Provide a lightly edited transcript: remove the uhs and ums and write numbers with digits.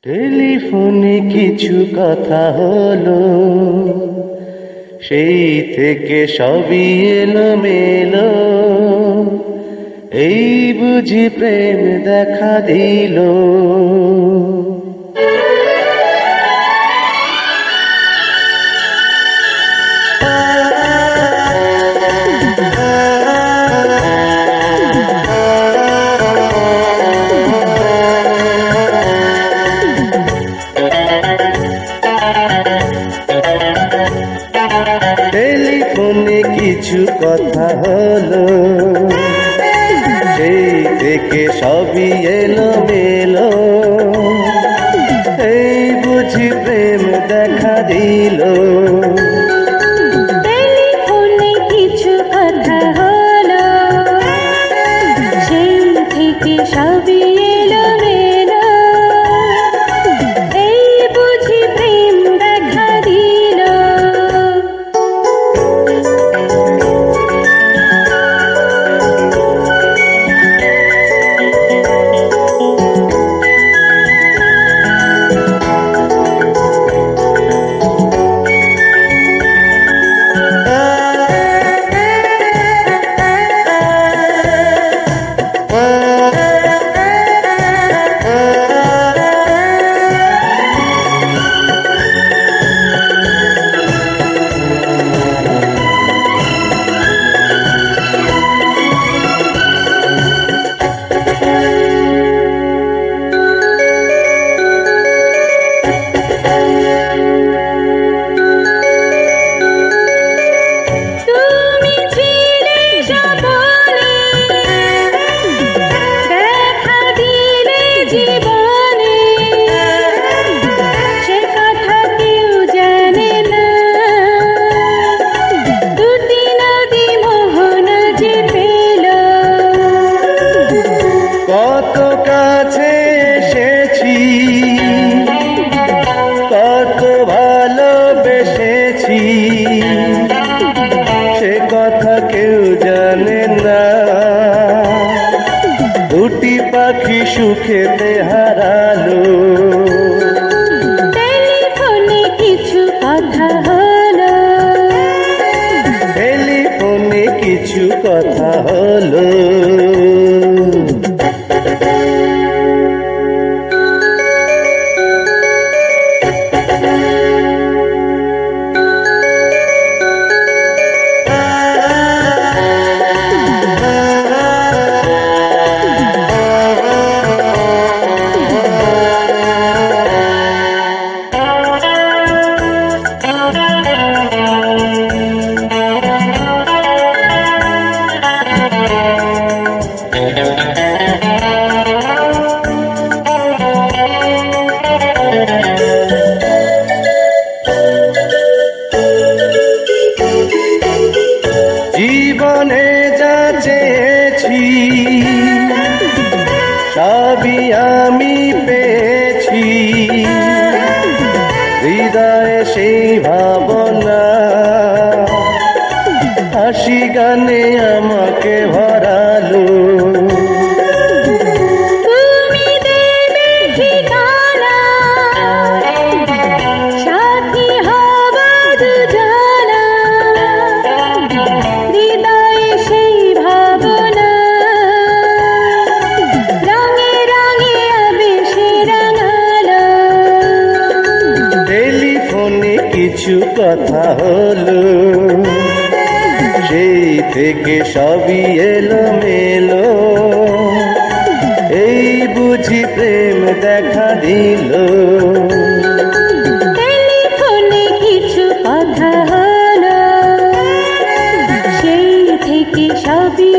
টেলিফোনে কিছু কথা হলো, সেই থেকে সবই এলোমেলো। এই বুঝি প্রেম দেখা দিল। টেলিফোনে কিছু কথা হলো, সেই থেকে সবই এলোমেলো। এই বুঝি প্রেম দেখা দিল। টেলিফোনে কিছু কথা হলো, সেই থেকে সবই এলোমেলো। এই বুঝি প্রেম দেখা দিল। কত কাছে এসেছি, কত ভালোবেসেছি, সে কথা কেউ জানে না। দুটি পাখি সুখেতে হারালো। টেলিফোনে কিছু কথা হলো, টেলিফোনে কিছু কথা হলো। জীবনে যা চেয়েছি, সবই আমি পেয়েছি। হৃদয়ে সেই ভাবনা হাসি গানে আমাকে ভরালো। তুমি দেবে ঠিকানা, সাথী হব দুজনা। হৃদয়ে সেই ভাবনা, রঙে রঙে আবেশে রাঙালো। টেলিফোনে কিছু কথা হলো, সেই থেকে সবই এলোমেলো। এই বুঝি প্রেম দেখা দিল। টেলিফোনে কিছু কথা হলো, সেই থেকে সবই